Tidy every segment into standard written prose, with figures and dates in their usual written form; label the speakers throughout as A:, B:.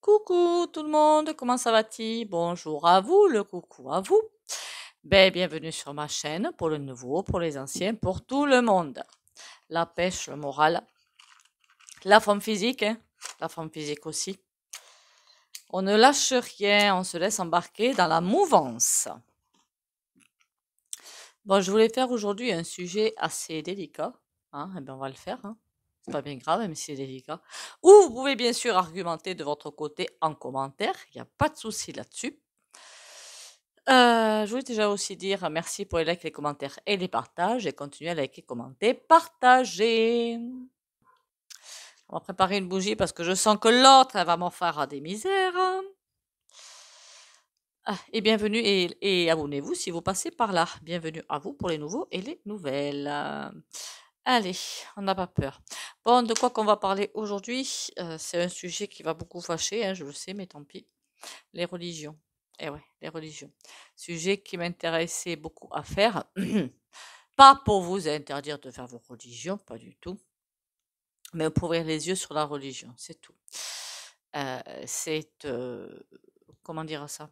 A: Coucou tout le monde, comment ça va-t-il? Bonjour à vous, le coucou à vous. Bienvenue sur ma chaîne pour le nouveau, pour les anciens, pour tout le monde. La pêche, le moral, la forme physique, hein, la forme physique aussi. On ne lâche rien, on se laisse embarquer dans la mouvance. Bon, je voulais faire aujourd'hui un sujet assez délicat. Hein, et on va le faire. Hein. C'est pas bien grave, même si c'est délicat. Ou vous pouvez bien sûr argumenter de votre côté en commentaire. Il n'y a pas de souci là-dessus. Je voulais déjà aussi dire merci pour les likes, les commentaires et les partages. Et continuez à liker, commenter, partager. On va préparer une bougie parce que je sens que l'autre, elle va m'en faire à des misères. Et bienvenue et abonnez-vous si vous passez par là. Bienvenue à vous pour les nouveaux et les nouvelles. Allez, on n'a pas peur. Bon, de quoi qu'on va parler aujourd'hui? C'est un sujet qui va beaucoup fâcher, hein, je le sais, mais tant pis. Les religions. Eh ouais, les religions. Sujet qui m'intéressait beaucoup à faire. Pas pour vous interdire de faire vos religions, pas du tout. Mais pour ouvrir les yeux sur la religion, c'est tout. Comment dire ça?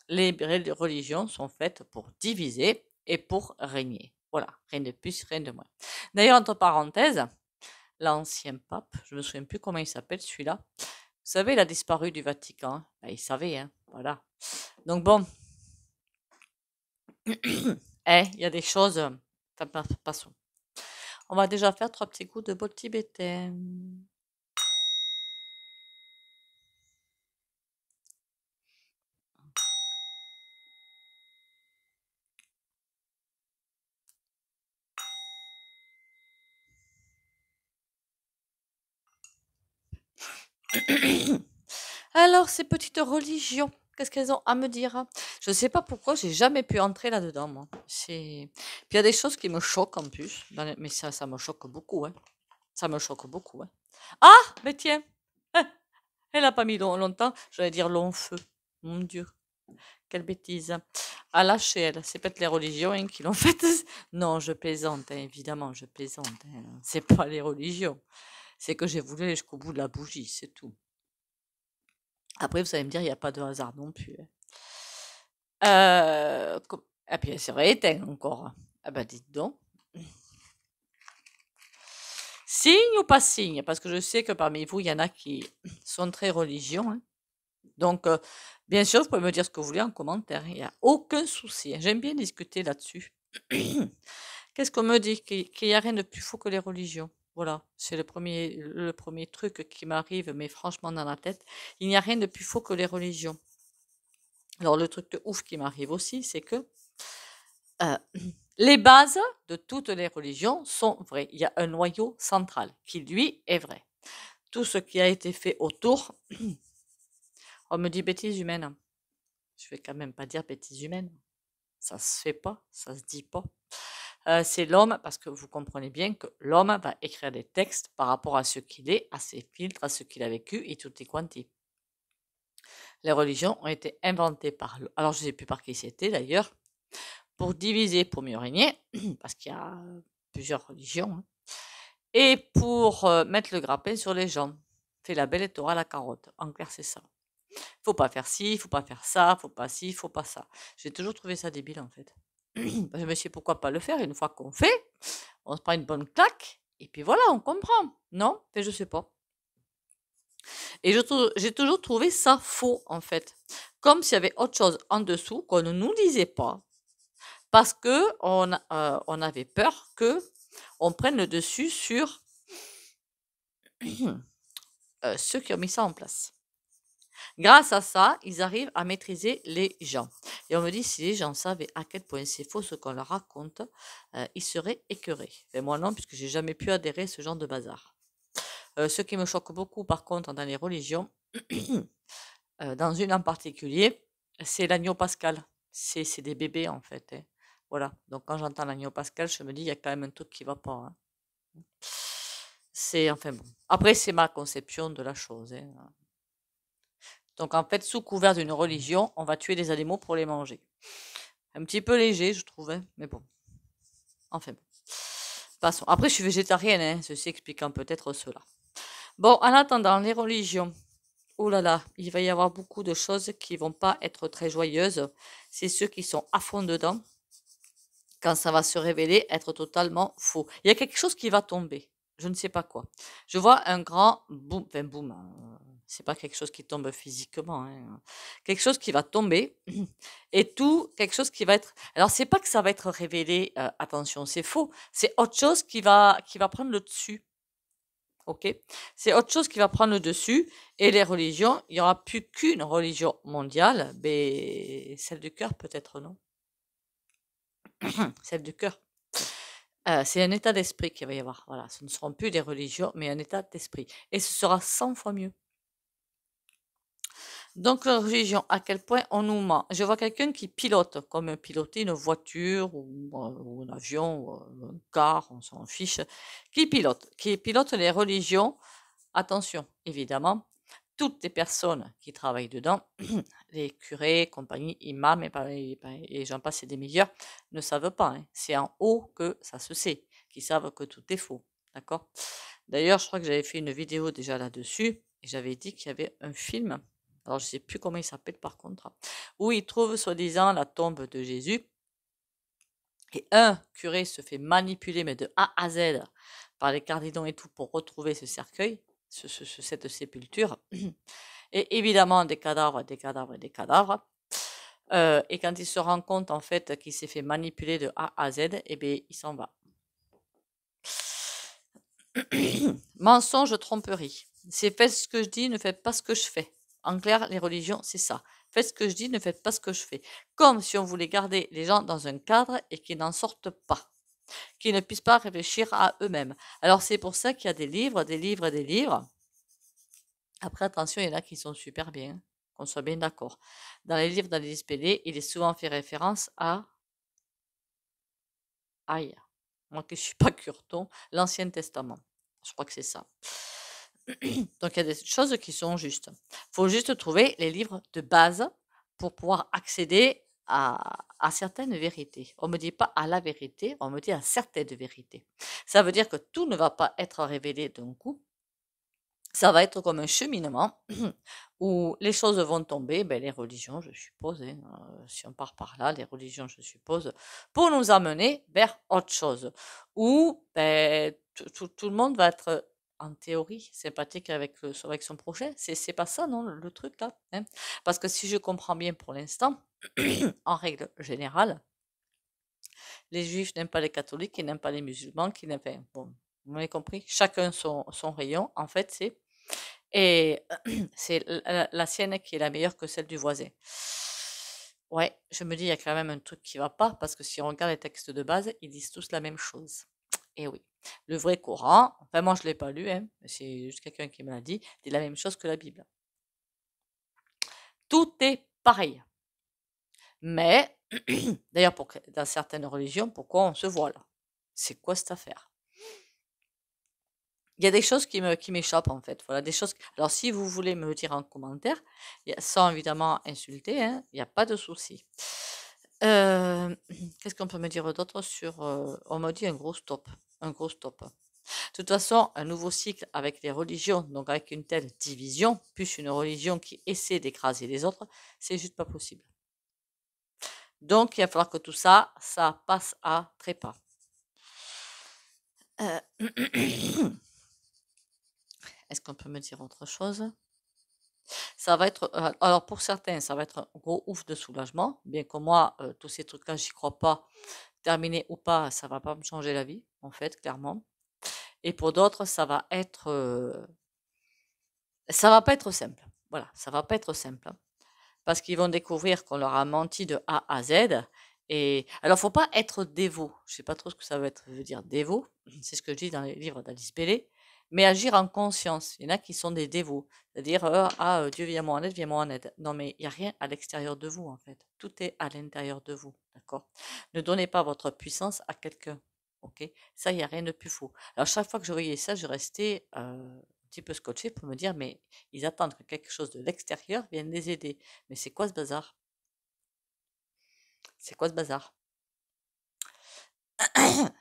A: Les religions sont faites pour diviser et pour régner. Voilà, rien de plus, rien de moins. D'ailleurs, entre parenthèses, l'ancien pape, je me souviens plus comment il s'appelle celui-là. Vous savez, il a disparu du Vatican. Hein. Ben, il savait, hein. Voilà. Donc bon, il y a des choses. Passons. On va déjà faire 3 petits coups de bol tibétain. Alors, ces petites religions, qu'est-ce qu'elles ont à me dire? Hein? Je ne sais pas pourquoi j'ai jamais pu entrer là-dedans, moi. Puis il y a des choses qui me choquent en plus, mais ça me choque beaucoup, hein. Ça me choque beaucoup, hein. Ah, mais tiens, elle n'a pas mis longtemps, j'allais dire long feu. Mon Dieu, quelle bêtise. À lâcher, elle. C'est peut-être les religions hein, qui l'ont faite. Non, je plaisante, hein, évidemment, je plaisante. Hein. C'est pas les religions. C'est que j'ai voulu aller jusqu'au bout de la bougie, c'est tout. Après, vous allez me dire, il n'y a pas de hasard non plus. Hein. Et puis, elle serait éteinte encore. Ah ben, dites donc. Signe ou pas signe? Parce que je sais que parmi vous, il y en a qui sont très religieux. Hein. Donc, bien sûr, vous pouvez me dire ce que vous voulez en commentaire. Il n'y a aucun souci. J'aime bien discuter là-dessus. Qu'est-ce qu'on me dit? Qu'il n'y a rien de plus faux que les religions. Voilà, c'est le premier truc qui m'arrive, mais franchement dans la tête. Il n'y a rien de plus faux que les religions. Alors, le truc de ouf qui m'arrive aussi, c'est que les bases de toutes les religions sont vraies. Il y a un noyau central qui, lui, est vrai. Tout ce qui a été fait autour, on me dit bêtises humaines. Je vais quand même pas dire bêtises humaines. Ça se fait pas, ça se dit pas. C'est l'homme, parce que vous comprenez bien que l'homme va écrire des textes par rapport à ce qu'il est, à ses filtres, à ce qu'il a vécu et tout est quanti. Les religions ont été inventées par, alors je ne sais plus par qui c'était d'ailleurs, pour diviser, pour mieux régner, parce qu'il y a plusieurs religions, hein, et pour mettre le grappin sur les gens. Fais la belle et t'auras la carotte. En clair, c'est ça. Faut pas faire ci, faut pas faire ça, faut pas ci, faut pas ça. J'ai toujours trouvé ça débile en fait. Je me suis dit pourquoi pas le faire une fois qu'on fait, on se prend une bonne claque et puis voilà, on comprend. Non, mais je sais pas. Et j'ai toujours trouvé ça faux en fait, comme s'il y avait autre chose en dessous qu'on ne nous disait pas, parce que on avait peur que on prenne le dessus sur ceux qui ont mis ça en place. Grâce à ça, ils arrivent à maîtriser les gens. Et on me dit, si les gens savaient à quel point c'est faux ce qu'on leur raconte, ils seraient écœurés. Et moi non, puisque j'ai jamais pu adhérer à ce genre de bazar. Ce qui me choque beaucoup, par contre, dans les religions, dans une en particulier, c'est l'agneau pascal. C'est des bébés, en fait. Hein. Voilà. Donc, quand j'entends l'agneau pascal, je me dis, il y a quand même un truc qui va pas. Hein. Enfin bon. Après, c'est ma conception de la chose. Hein. Donc en fait, sous couvert d'une religion, on va tuer des animaux pour les manger. Un petit peu léger, je trouvais, mais bon. Enfin bon. Passons. Après, je suis végétarienne, hein, ceci expliquant peut-être cela. Bon, en attendant, les religions. oh là là, il va y avoir beaucoup de choses qui vont pas être très joyeuses. C'est ceux qui sont à fond dedans, quand ça va se révéler être totalement faux. Il y a quelque chose qui va tomber. Je ne sais pas quoi. Je vois un grand boom, enfin boom, c'est pas quelque chose qui tombe physiquement, hein. Quelque chose qui va tomber et tout, quelque chose qui va être. Alors c'est pas que ça va être révélé, attention, c'est faux. C'est autre chose qui va prendre le dessus. Ok? C'est autre chose qui va prendre le dessus et les religions, il y aura plus qu'une religion mondiale, mais celle du cœur peut-être non, celle du cœur. C'est un état d'esprit qu'il va y avoir. Voilà, ce ne seront plus des religions, mais un état d'esprit. Et ce sera 100 fois mieux. Donc, la religion, à quel point on nous ment. Je vois quelqu'un qui pilote, comme piloter une voiture ou un avion ou un car, on s'en fiche, qui pilote les religions. Attention, évidemment, toutes les personnes qui travaillent dedans, les curés, compagnie, imams et j'en passe et des meilleurs, ne savent pas, hein. C'est en haut que ça se sait, qui savent que tout est faux. D'accord? D'ailleurs, je crois que j'avais fait une vidéo déjà là-dessus et j'avais dit qu'il y avait un film, alors je sais plus comment il s'appelle par contre, où ils trouvent soi-disant la tombe de Jésus et un curé se fait manipuler, mais de A à Z, par les cardinaux et tout pour retrouver ce cercueil, cette sépulture. Et évidemment, des cadavres, des cadavres et des cadavres. Et quand il se rend compte, en fait, qu'il s'est fait manipuler de A à Z, eh bien, il s'en va. Mensonge, tromperie. C'est faites ce que je dis, ne faites pas ce que je fais. En clair, les religions, c'est ça. Faites ce que je dis, ne faites pas ce que je fais. Comme si on voulait garder les gens dans un cadre et qu'ils n'en sortent pas, qu'ils ne puissent pas réfléchir à eux-mêmes. Alors c'est pour ça qu'il y a des livres, des livres et des livres. Après, attention, il y en a qui sont super bien, hein, qu'on soit bien d'accord. Dans les livres d'Alice Pelé, il est souvent fait référence à, aïe, moi qui ne suis pas curton, l'Ancien Testament. Je crois que c'est ça. Donc il y a des choses qui sont justes. Il faut juste trouver les livres de base pour pouvoir accéder à certaines vérités. On ne me dit pas à la vérité, on me dit à certaines vérités. Ça veut dire que tout ne va pas être révélé d'un coup. Ça va être comme un cheminement où les choses vont tomber, ben, les religions, je suppose, hein, si on part par là, les religions, je suppose, pour nous amener vers autre chose, où ben, tout le monde va être, en théorie, sympathique avec son projet. C'est pas ça, non, le truc là, hein? Parce que si je comprends bien pour l'instant, en règle générale, les juifs n'aiment pas les catholiques, ils n'aiment pas les musulmans, qui n'aiment pas... Bon, vous m'avez compris, chacun son rayon, en fait, c'est et c'est la sienne qui est la meilleure que celle du voisin. Ouais, je me dis, il y a quand même un truc qui va pas, parce que si on regarde les textes de base, ils disent tous la même chose. Et oui, le vrai Coran, enfin moi je l'ai pas lu, hein, c'est juste quelqu'un qui me l'a dit la même chose que la Bible. Tout est pareil. Mais, d'ailleurs, dans certaines religions, pourquoi on se voile? C'est quoi cette affaire? Il y a des choses qui m'échappent en fait. Voilà, des choses. Alors, si vous voulez me le dire en commentaire, sans évidemment insulter, hein, il n'y a pas de souci. Qu'est-ce qu'on peut me dire d'autre sur. On m'a dit un gros stop. Un gros stop. De toute façon, un nouveau cycle avec les religions, donc avec une telle division, plus une religion qui essaie d'écraser les autres, c'est juste pas possible. Donc, il va falloir que tout ça, ça passe à trépas. Est-ce qu'on peut me dire autre chose? Ça va être, alors pour certains, ça va être un gros ouf de soulagement, bien que moi, tous ces trucs-là, j'y crois pas. Terminé ou pas, ça va pas me changer la vie, en fait, clairement. Et pour d'autres, ça va pas être simple. Voilà, ça va pas être simple, hein. Parce qu'ils vont découvrir qu'on leur a menti de A à Z. Et alors, faut pas être dévot. Je sais pas trop ce que ça veut dire dévot. C'est ce que je dis dans les livres d'Alice Pelé. Mais agir en conscience. Il y en a qui sont des dévots. C'est-à-dire, Dieu viens moi en aide, viens moi en aide. Non, mais il n'y a rien à l'extérieur de vous, en fait. Tout est à l'intérieur de vous. D'accord? Ne donnez pas votre puissance à quelqu'un. Ok? Ça, il n'y a rien de plus faux. Alors, chaque fois que je voyais ça, je restais un petit peu scotché pour me dire, mais ils attendent que quelque chose de l'extérieur vienne les aider. Mais c'est quoi ce bazar? C'est quoi ce bazar?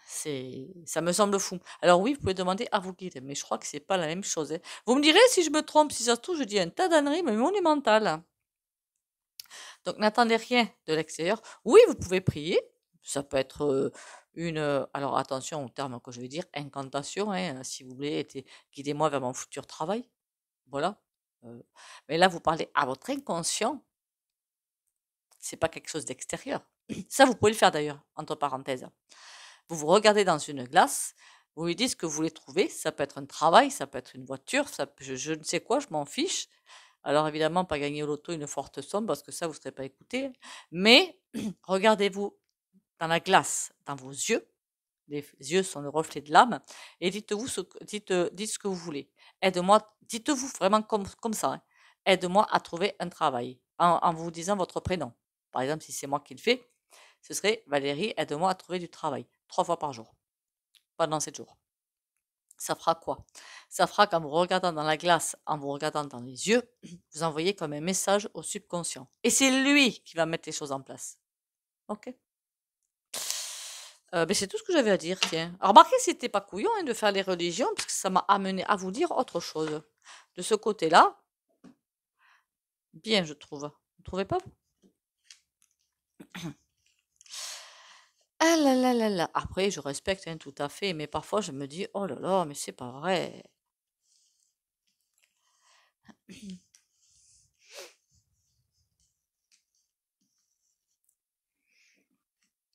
A: Ça me semble fou. Alors oui, vous pouvez demander à vos guides, mais je crois que c'est pas la même chose, hein. Vous me direz si je me trompe, si ça se trouve, je dis un tas d'âneries, mais monumentales. Donc n'attendez rien de l'extérieur. Oui, vous pouvez prier. Ça peut être alors attention au terme que je vais dire, incantation, hein, si vous voulez, guidez-moi vers mon futur travail. Voilà. Euh, mais là, vous parlez à votre inconscient. C'est pas quelque chose d'extérieur. Ça, vous pouvez le faire d'ailleurs, entre parenthèses. Vous vous regardez dans une glace, vous lui dites ce que vous voulez trouver. Ça peut être un travail, ça peut être une voiture, je ne sais quoi, je m'en fiche. Alors évidemment, pas gagner au loto une forte somme parce que ça, vous ne serez pas écouté. Mais regardez-vous dans la glace, dans vos yeux. Les yeux sont le reflet de l'âme. Et dites-vous dites ce que vous voulez. Aide-moi, dites-vous vraiment comme ça, hein. Aide-moi à trouver un travail en vous disant votre prénom. Par exemple, si c'est moi qui le fais, ce serait Valérie, aide-moi à trouver du travail. 3 fois par jour, pendant 7 jours. Ça fera quoi? Ça fera qu'en vous regardant dans la glace, en vous regardant dans les yeux, vous envoyez comme un message au subconscient. Et c'est lui qui va mettre les choses en place. Ok? Ben c'est tout ce que j'avais à dire, tiens. Alors, remarquez, c'était pas couillon hein, de faire les religions, parce que ça m'a amené à vous dire autre chose. De ce côté-là, bien, je trouve. Vous ne trouvez pas? Ah là là là là. Après, je respecte hein, tout à fait, mais parfois je me dis, oh là là, mais c'est pas vrai.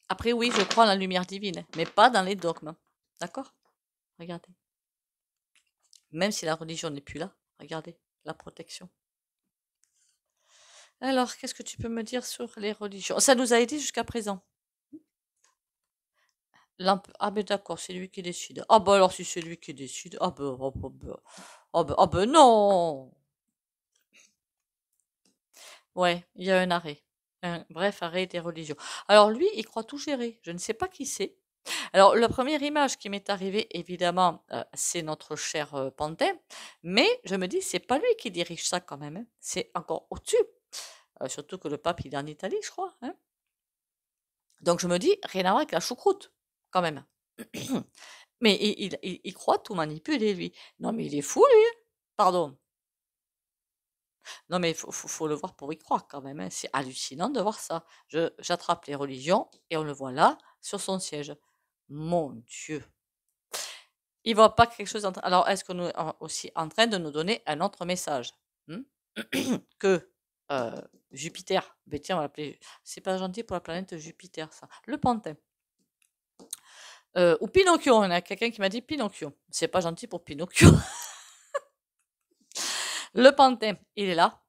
A: Après, oui, je crois en la lumière divine, mais pas dans les dogmes. D'accord? Regardez. Même si la religion n'est plus là, regardez, la protection. Alors, qu'est-ce que tu peux me dire sur les religions? Ça nous a aidé jusqu'à présent. Ah ben d'accord, c'est lui qui décide. Ah ben alors si c'est lui qui décide, ah ben, oh, ben, ben, ah ben non. Ouais, il y a un arrêt. Un bref arrêt des religions. Alors lui, il croit tout gérer. Je ne sais pas qui c'est. Alors la première image qui m'est arrivée, évidemment, c'est notre cher Pantin. Mais je me dis, c'est pas lui qui dirige ça quand même, hein. C'est encore au-dessus. Surtout que le pape, il est en Italie, je crois, hein. Donc je me dis, rien à voir avec la choucroute, quand même. Mais il croit tout manipuler, lui. Non, mais il est fou, lui, hein. Pardon. Non, mais faut le voir pour y croire quand même, hein. C'est hallucinant de voir ça. J'attrape les religions et on le voit là, sur son siège. Mon Dieu. Il voit pas quelque chose. Alors, est-ce qu'on est aussi en train de nous donner un autre message que Jupiter, ben tiens, on va l'appeler. C'est pas gentil pour la planète Jupiter, ça. Le Pantin. Ou Pinocchio, il y en a quelqu'un qui m'a dit Pinocchio. C'est pas gentil pour Pinocchio. Le Pantin, il est là.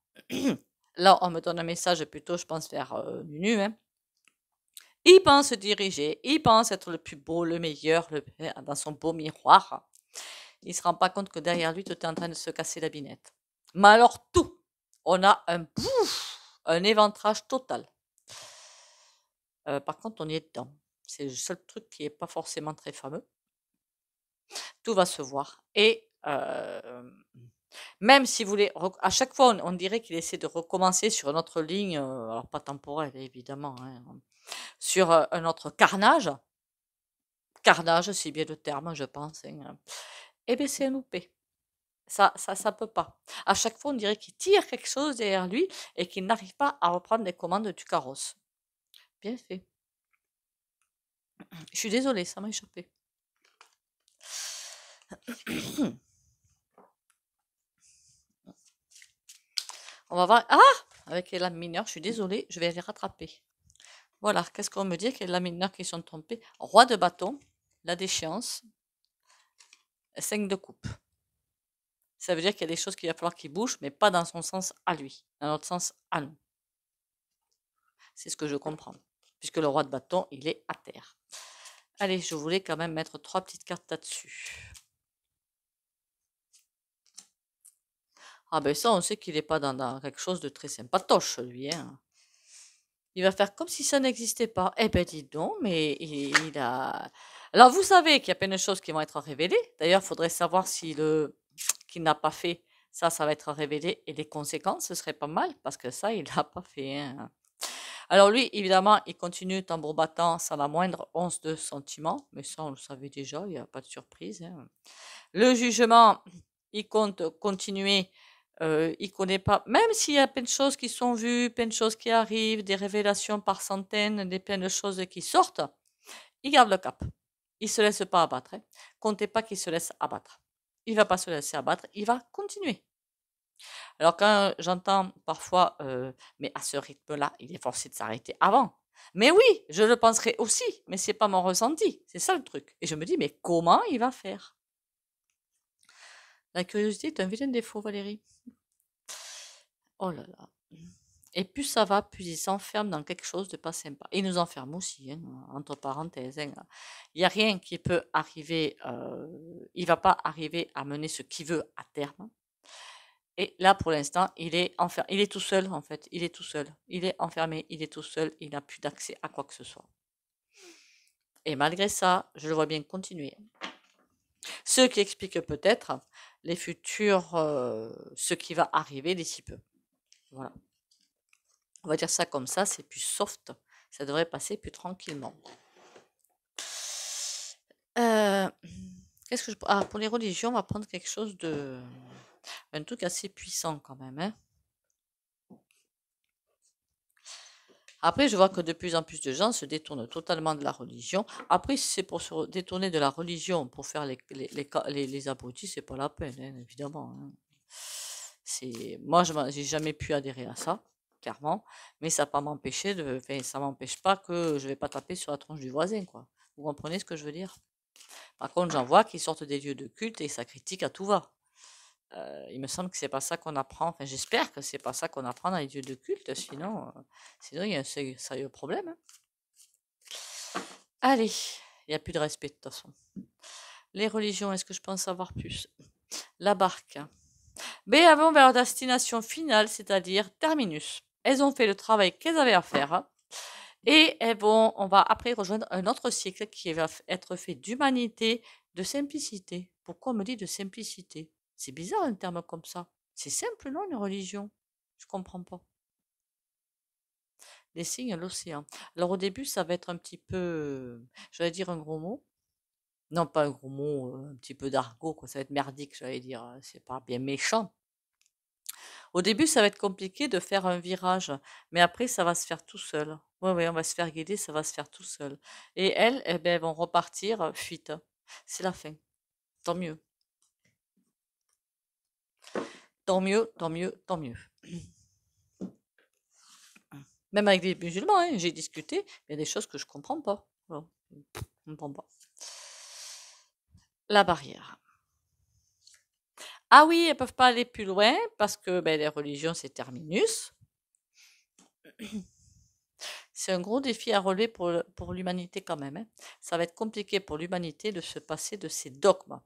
A: Là, on me donne un message plutôt, je pense, vers nu, hein. Il pense se diriger, il pense être le plus beau, le meilleur, dans son beau miroir. Il se rend pas compte que derrière lui, tout est en train de se casser la binette. Mais alors tout, on a un éventrage total. Par contre, on y est dedans. C'est le seul truc qui est pas forcément très fameux. Tout va se voir. Et même si vous voulez, à chaque fois, on dirait qu'il essaie de recommencer sur une autre ligne, alors pas temporelle évidemment, hein, sur un autre carnage. Carnage, c'est bien le terme, je pense. Hein. Eh bien, c'est un loupé. Ça peut pas. À chaque fois, on dirait qu'il tire quelque chose derrière lui et qu'il n'arrive pas à reprendre les commandes du carrosse. Bien fait. Je suis désolée, ça m'a échappé. On va voir. Ah! Avec les lames mineures, je suis désolée, je vais les rattraper. Voilà, qu'est-ce qu'on me dit avec les lames mineures qui sont trompées? Roi de bâton, la déchéance, 5 de coupe. Ça veut dire qu'il y a des choses qu'il va falloir qu'il bouge, mais pas dans son sens à lui, dans notre sens à nous. C'est ce que je comprends. Puisque le roi de bâton, il est à terre. Allez, je voulais quand même mettre 3 petites cartes là-dessus. Ah ben ça, on sait qu'il n'est pas dans quelque chose de très sympatoche, lui. Hein. Il va faire comme si ça n'existait pas. Eh ben dis donc, mais il a... Alors vous savez qu'il y a plein de choses qui vont être révélées. D'ailleurs, il faudrait savoir si qu'il n'a pas fait, ça va être révélé. Et les conséquences, ce serait pas mal, parce que ça, il l'a pas fait. Hein. Alors lui, évidemment, il continue tambour battant sans la moindre once de sentiment, mais ça, on le savait déjà, il n'y a pas de surprise, hein. Le jugement, il compte continuer, il connaît pas, même s'il y a plein de choses qui sont vues, plein de choses qui arrivent, des révélations par centaines, des plein de choses qui sortent, il garde le cap. Il se laisse pas abattre, hein. Comptez pas qu'il se laisse abattre. Il va pas se laisser abattre, il va continuer. Alors quand j'entends parfois, mais à ce rythme-là, il est forcé de s'arrêter avant. Mais oui, je le penserais aussi, mais c'est pas mon ressenti, c'est ça le truc. Et je me dis, mais comment il va faire? La curiosité est un vilain défaut, Valérie. Oh là là. Et plus ça va, plus il s'enferme dans quelque chose de pas sympa. Il nous enferme aussi, hein, entre parenthèses, hein. Il n'y a rien qui peut arriver, il va pas arriver à mener ce qu'il veut à terme. Et là, pour l'instant, il est tout seul, en fait. Il est tout seul. Il est enfermé, il est tout seul, il n'a plus d'accès à quoi que ce soit. Et malgré ça, je le vois bien continuer. Ce qui explique peut-être les futurs, ce qui va arriver d'ici peu. Voilà. On va dire ça comme ça, c'est plus soft. Ça devrait passer plus tranquillement. Qu'est-ce que je... Ah, pour les religions, on va prendre quelque chose de... Un truc assez puissant quand même, hein. Après, je vois que de plus en plus de gens se détournent totalement de la religion. Après, si c'est pour se détourner de la religion, pour faire les abrutis, c'est pas la peine, hein, évidemment, hein. Moi, je j'ai jamais pu adhérer à ça, clairement, mais ça pas m'empêcher de, enfin, ça m'empêche pas que je vais pas taper sur la tronche du voisin, quoi. Vous comprenez ce que je veux dire? Par contre, j'en vois qui sortent des lieux de culte et ça critique à tout va. Il me semble que c'est pas ça qu'on apprend. Enfin, j'espère que c'est pas ça qu'on apprend dans les lieux de culte, sinon il y a un sérieux problème, hein. Allez, il n'y a plus de respect de toute façon. Les religions, est-ce que je pense savoir plus? La barque. B avant vers leur destination finale, c'est-à-dire terminus. Elles ont fait le travail qu'elles avaient à faire. Et on va après rejoindre un autre cycle qui va être fait d'humanité, de simplicité. Pourquoi on me dit de simplicité? C'est bizarre un terme comme ça. C'est simple, non, une religion? Je comprends pas. Les signes, l'océan. Alors au début, ça va être un petit peu, j'allais dire un gros mot. Non, pas un gros mot, un petit peu d'argot, quoi. Ça va être merdique, j'allais dire. C'est pas bien méchant. Au début, ça va être compliqué de faire un virage, mais après, ça va se faire tout seul. Ouais, ouais, on va se faire guider, ça va se faire tout seul. Et elles, eh ben, elles vont repartir fuite. C'est la fin. Tant mieux. Tant mieux, tant mieux, tant mieux. Même avec des musulmans, hein, j'ai discuté, il y a des choses que je comprends pas. Voilà. Je comprends pas. La barrière. Ah oui, elles peuvent pas aller plus loin parce que ben, les religions, c'est terminus. C'est un gros défi à relever pour l'humanité quand même, hein. Ça va être compliqué pour l'humanité de se passer de ces dogmes.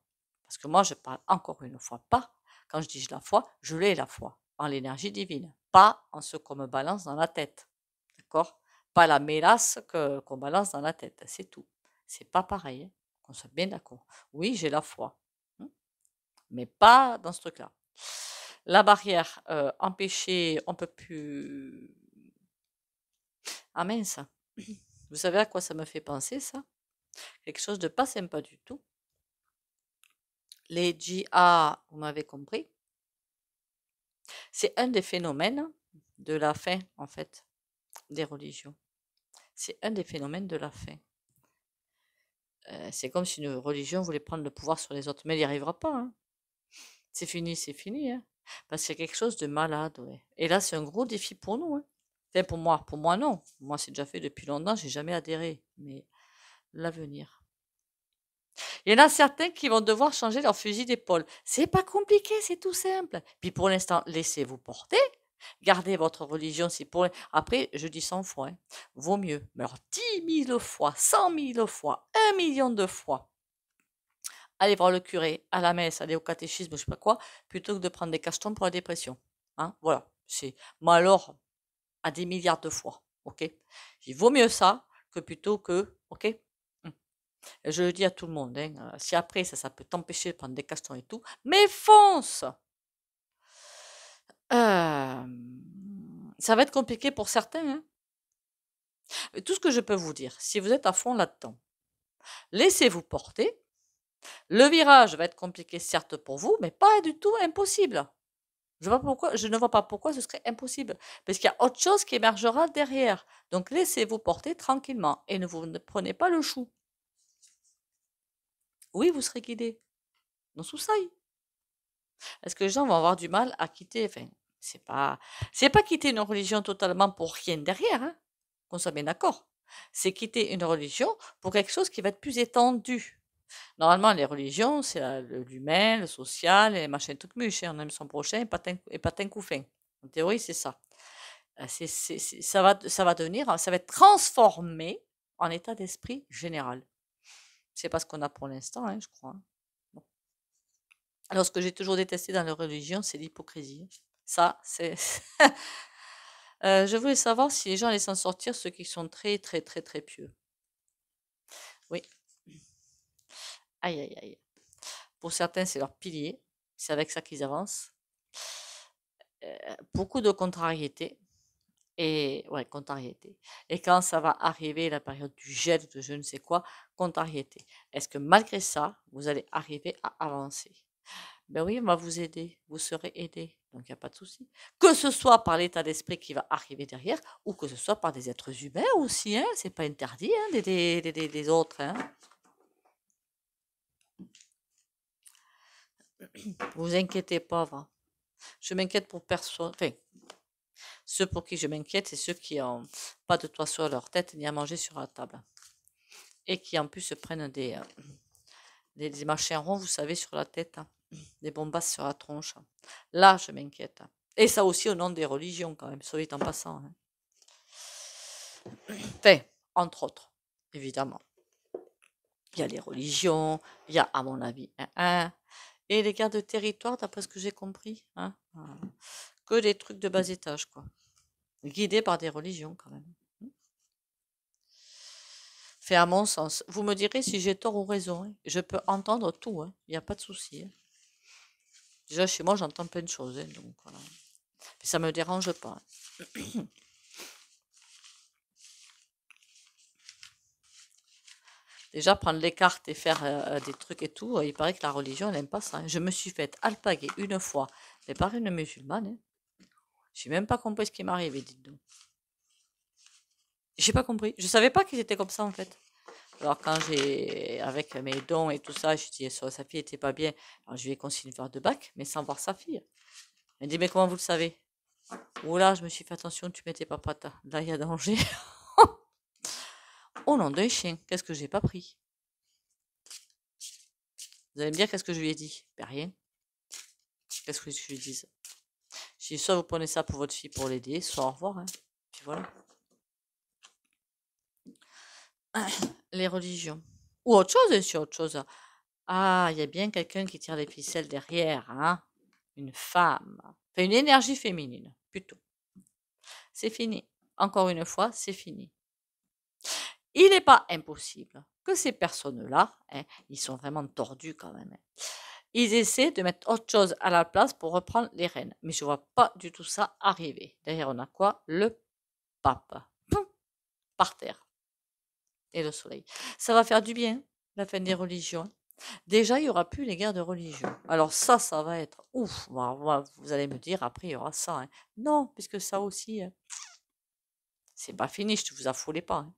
A: Parce que moi, je parle encore une fois pas, quand je dis la foi, je l'ai la foi en l'énergie divine, pas en ce qu'on me balance dans la tête. D'accord? Pas la mélasse qu'on balance dans la tête, c'est tout. C'est pas pareil, hein, qu'on soit bien d'accord. Oui, j'ai la foi, hein, mais pas dans ce truc-là. La barrière, empêcher, on peut plus. Ah mince, vous savez à quoi ça me fait penser ça? Quelque chose de pas sympa du tout. Les GA, vous m'avez compris, c'est un des phénomènes de la fin, en fait, des religions. C'est un des phénomènes de la fin. C'est comme si une religion voulait prendre le pouvoir sur les autres, mais elle n'y arrivera pas, hein. C'est fini, hein. Parce que c'est quelque chose de malade, ouais. Et là, c'est un gros défi pour nous, hein. Enfin, pour moi non. Moi, c'est déjà fait depuis longtemps, j'ai jamais adhéré. Mais l'avenir. Il y en a certains qui vont devoir changer leur fusil d'épaule. C'est pas compliqué, c'est tout simple. Puis pour l'instant, laissez-vous porter. Gardez votre religion si pour... Après, je dis 100 fois, hein, vaut mieux. Mais alors 10 000 fois, 100 000 fois, 1 million de fois. Aller voir le curé, à la messe, aller au catéchisme, je sais pas quoi, plutôt que de prendre des cachetons pour la dépression. Hein, voilà. Mais alors, à des milliards de fois. Ok? Il vaut mieux ça que plutôt que... Ok? Je le dis à tout le monde, hein, si après ça peut t'empêcher de prendre des cachetons et tout, mais fonce! Ça va être compliqué pour certains, hein. Tout ce que je peux vous dire, si vous êtes à fond là-dedans, laissez-vous porter. Le virage va être compliqué, certes, pour vous, mais pas du tout impossible. Je ne vois pas pourquoi ce serait impossible, parce qu'il y a autre chose qui émergera derrière. Donc laissez-vous porter tranquillement et ne prenez pas le chou. Oui, vous serez guidé. Non, sous ça. Est-ce que les gens vont avoir du mal à quitter, enfin, c'est pas quitter une religion totalement pour rien derrière, hein, qu'on soit bien d'accord. C'est quitter une religion pour quelque chose qui va être plus étendu. Normalement, les religions, c'est l'humain, le social, et machin truc muche, hein, on aime son prochain et patin couffin. En théorie, c'est ça. Ça va devenir, ça va être transformé en état d'esprit général. C'est pas ce qu'on a pour l'instant, hein, je crois. Bon. Alors, ce que j'ai toujours détesté dans la religion, c'est l'hypocrisie. Ça, c'est. Je voulais savoir si les gens allaient s'en sortir, ceux qui sont très, très, très, très pieux. Oui. Aïe, aïe, aïe. Pour certains, c'est leur pilier. C'est avec ça qu'ils avancent. Beaucoup de contrariétés. Et ouais, contrariété. Et quand ça va arriver, la période du gel, de je ne sais quoi, contrariété. Est-ce que malgré ça, vous allez arriver à avancer? Ben oui, on va vous aider, vous serez aidé, donc il n'y a pas de souci. Que ce soit par l'état d'esprit qui va arriver derrière, ou que ce soit par des êtres humains aussi, hein, c'est pas interdit hein, d'aider des autres. Hein. Vous inquiétez pas, va. Je m'inquiète pour personne. Enfin, ceux pour qui je m'inquiète, c'est ceux qui n'ont pas de toit sur leur tête ni à manger sur la table. Et qui en plus se prennent des machins ronds, vous savez, sur la tête, hein, des bombasses sur la tronche. Là, je m'inquiète. Et ça aussi au nom des religions, quand même, soit dit en passant. Hein. Enfin, entre autres, évidemment. Il y a les religions, il y a, à mon avis, et les guerres de territoire, d'après ce que j'ai compris. Hein, que des trucs de bas étage, quoi. Guidés par des religions, quand même. Fait à mon sens. Vous me direz si j'ai tort ou raison. Hein. Je peux entendre tout, hein. Il n'y a pas de souci. Hein. Déjà, chez moi, j'entends plein de choses. Hein, donc, voilà. Mais ça ne me dérange pas. Hein. Déjà, prendre les cartes et faire des trucs et tout, il paraît que la religion, elle n'aime pas ça. Hein. Je me suis fait alpaguer une fois, mais par une musulmane. Hein. Je n'ai même pas compris ce qui m'arrivait, dites-donc. J'ai pas compris. Je savais pas qu'ils étaient comme ça, en fait. Alors, quand avec mes dons et tout ça, je dis, sa fille était pas bien. Alors, je lui ai conseillé une verre de bac, mais sans voir sa fille. Elle me dit, mais comment vous le savez? Oula, je me suis fait attention, tu m'étais pas prête. Là, il y a danger. Oh nom d'un chien, qu'est-ce que j'ai pas pris? Vous allez me dire qu'est-ce que je lui ai dit? Ben rien. Qu'est-ce que je lui dis? Je dis soit vous prenez ça pour votre fille pour l'aider, soit au revoir. Hein. Puis voilà. Les religions. Ou autre chose, c'est autre chose. Ah, il y a bien quelqu'un qui tire les ficelles derrière, hein? Une femme. Enfin, une énergie féminine, plutôt. C'est fini. Encore une fois, c'est fini. Il n'est pas impossible que ces personnes-là, hein, ils sont vraiment tordus quand même. Hein, ils essaient de mettre autre chose à la place pour reprendre les rênes. Mais je ne vois pas du tout ça arriver. Derrière, on a quoi? Le pape. Par terre. Et le soleil. Ça va faire du bien, la fin des religions. Déjà, il n'y aura plus les guerres de religion. Alors ça va être ouf. Vous allez me dire, après, il y aura ça. Hein. Non, puisque ça aussi, hein, c'est pas fini, je ne vous affolez pas. Hein.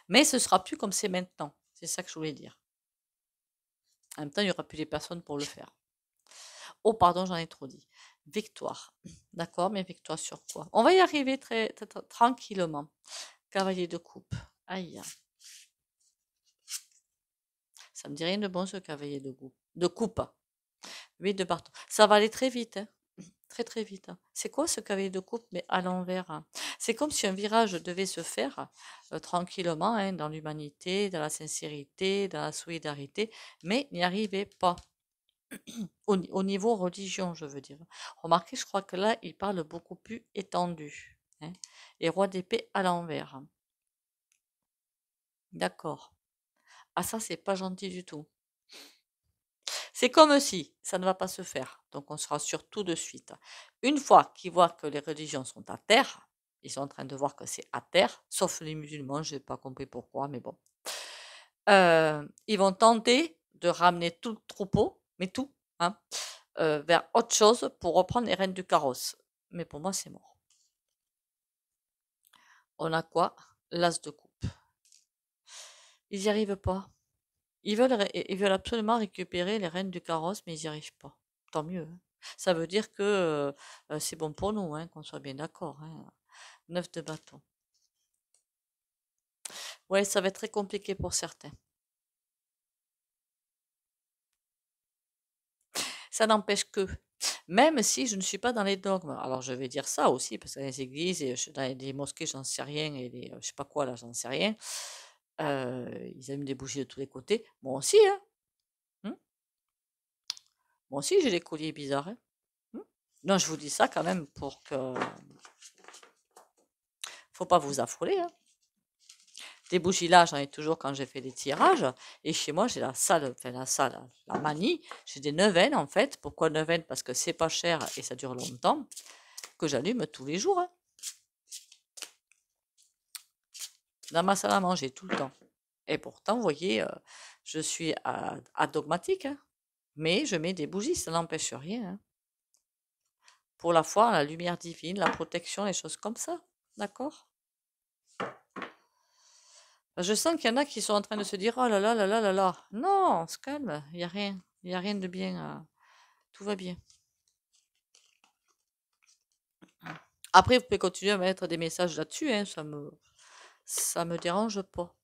A: Mais ce sera plus comme c'est maintenant. C'est ça que je voulais dire. En même temps, il n'y aura plus les personnes pour le faire. Oh, pardon, j'en ai trop dit. Victoire. D'accord, mais victoire sur quoi? On va y arriver très, très, très tranquillement. Cavalier de coupe. Aïe. Ça me dit rien de bon ce cavalier de coupe. De coupe. 8 de bâton. Ça va aller très vite. Hein. Très très vite. Hein. C'est quoi ce cavalier de coupe mais à l'envers? Hein. C'est comme si un virage devait se faire tranquillement hein, dans l'humanité, dans la sincérité, dans la solidarité, mais n'y arrivait pas. Au niveau religion, je veux dire. Remarquez, je crois que là, il parle beaucoup plus étendu. Hein. Et roi d'épée à l'envers. D'accord. Ah ça, c'est pas gentil du tout. C'est comme si ça ne va pas se faire. Donc on se rassure tout de suite. Une fois qu'ils voient que les religions sont à terre, Ils sont en train de voir que c'est à terre, sauf les musulmans, je n'ai pas compris pourquoi, mais bon. Ils vont tenter de ramener tout le troupeau, mais tout, hein, vers autre chose pour reprendre les rênes du carrosse. Mais pour moi, c'est mort. On a quoi? L'as de coupe. Ils n'y arrivent pas. Ils veulent absolument récupérer les rênes du carrosse, mais ils n'y arrivent pas. Tant mieux, hein. Ça veut dire que c'est bon pour nous, hein, qu'on soit bien d'accord, hein. 9 de bâton. Ouais, ça va être très compliqué pour certains. Ça n'empêche que, même si je ne suis pas dans les dogmes, alors je vais dire ça aussi, parce que dans les églises, et dans les mosquées, j'en sais rien, et les, je sais pas quoi, là, j'en sais rien. Ils allument des bougies de tous les côtés. Moi aussi, hein. Hmm. Moi aussi, j'ai des colliers bizarres, hein. Non, je vous dis ça quand même pour que... Faut pas vous affoler, hein. Des bougies là, j'en ai toujours quand j'ai fait des tirages. Et chez moi, j'ai la salle, enfin la salle, la manie. J'ai des neuvaines en fait. Pourquoi neuvaines? Parce que c'est pas cher et ça dure longtemps. Que j'allume tous les jours, hein. Dans ma salle à manger, tout le temps. Et pourtant, vous voyez, je suis adogmatique, hein. Mais je mets des bougies, ça n'empêche rien, hein. Pour la foi, la lumière divine, la protection, les choses comme ça. D'accord? Je sens qu'il y en a qui sont en train de se dire, oh là là là là là là. Non, on se calme, il n'y a rien. Il n'y a rien de bien. Tout va bien. Après, vous pouvez continuer à mettre des messages là-dessus, hein, ça me dérange pas.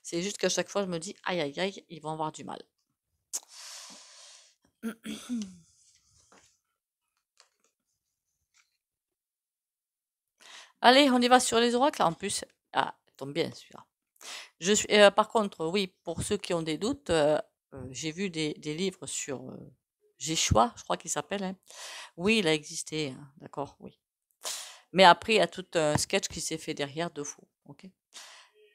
A: C'est juste qu'à chaque fois, je me dis, aïe aïe aïe, ils vont avoir du mal. Allez, on y va sur les oracles. En plus, ah, tombe bien celui-là. Par contre, oui, pour ceux qui ont des doutes, j'ai vu des livres sur Jéchoua, je crois qu'il s'appelle, hein. Oui, il a existé, hein, d'accord, oui. Mais après, il y a tout un sketch qui s'est fait derrière de fou. Ok.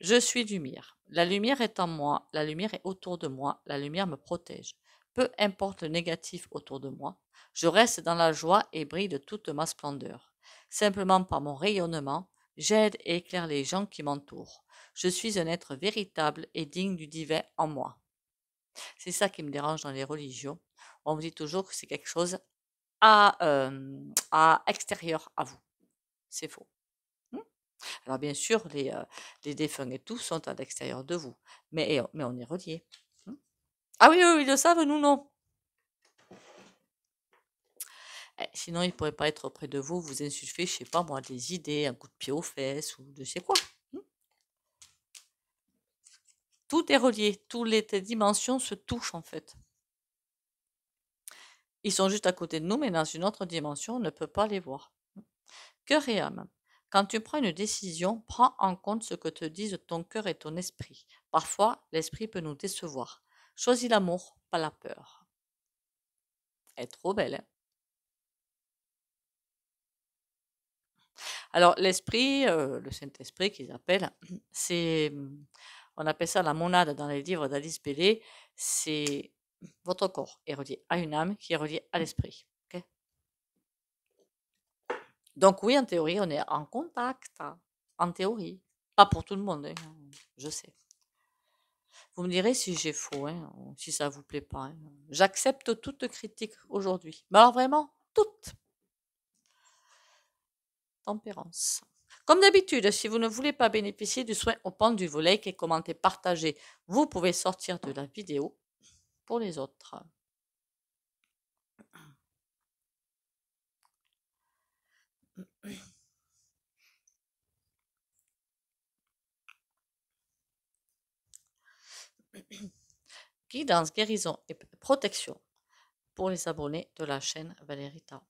A: Je suis lumière. La lumière est en moi, la lumière est autour de moi, la lumière me protège. Peu importe le négatif autour de moi, je reste dans la joie et brille de toute ma splendeur. Simplement par mon rayonnement, j'aide et éclaire les gens qui m'entourent. Je suis un être véritable et digne du divin en moi. C'est ça qui me dérange dans les religions. On me dit toujours que c'est quelque chose à extérieur à vous. C'est faux. Alors bien sûr, les défunts et tout sont à l'extérieur de vous, mais on est reliés. Ah oui, oui, ils le savent, nous non. Sinon, ils ne pourraient pas être auprès de vous, vous insuffler, je sais pas moi, des idées, un coup de pied aux fesses ou je sais quoi. Tout est relié, toutes les dimensions se touchent en fait. Ils sont juste à côté de nous, mais dans une autre dimension, on ne peut pas les voir. Cœur et âme. Quand tu prends une décision, prends en compte ce que te disent ton cœur et ton esprit. Parfois, l'esprit peut nous décevoir. Choisis l'amour, pas la peur. Elle est trop belle, hein. Alors, l'esprit, le Saint-Esprit qu'ils appellent, c'est, on appelle ça la monade dans les livres d'Alice Bailey, c'est votre corps est relié à une âme qui est reliée à l'esprit. Ok. Donc oui, en théorie, on est en contact, hein. En théorie. Pas pour tout le monde, hein, je sais. Vous me direz si j'ai faux, hein, ou si ça vous plaît pas, hein. J'accepte toute critique aujourd'hui. Mais alors vraiment, toute. Tempérance. Comme d'habitude, si vous ne voulez pas bénéficier du soin au pendule, like et commenter, partager, vous pouvez sortir de la vidéo pour les autres. Guidance, guérison et protection pour les abonnés de la chaîne Valérie Tarot.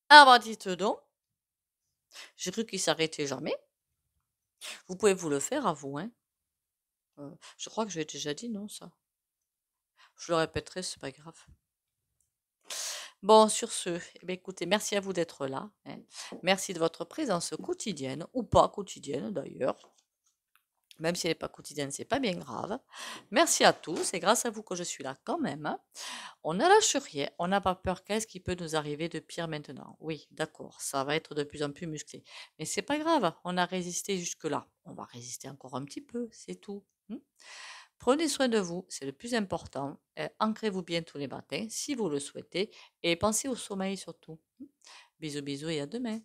A: Ah bah dites donc, j'ai cru qu'il s'arrêtait jamais. Vous pouvez vous le faire à vous, hein. Je crois que je l'ai déjà dit, non, ça? Je le répéterai, c'est pas grave. Bon, sur ce, eh bien, écoutez, merci à vous d'être là, hein. Merci de votre présence quotidienne, ou pas quotidienne d'ailleurs. Même si elle n'est pas quotidienne, c'est pas bien grave. Merci à tous, c'est grâce à vous que je suis là quand même, hein. On ne lâche rien, on n'a pas peur. Qu'est-ce qui peut nous arriver de pire maintenant? Oui, d'accord, ça va être de plus en plus musclé. Mais c'est pas grave, on a résisté jusque-là. On va résister encore un petit peu, c'est tout, hein. Prenez soin de vous, c'est le plus important. Ancrez-vous bien tous les matins si vous le souhaitez et pensez au sommeil surtout. Bisous bisous et à demain.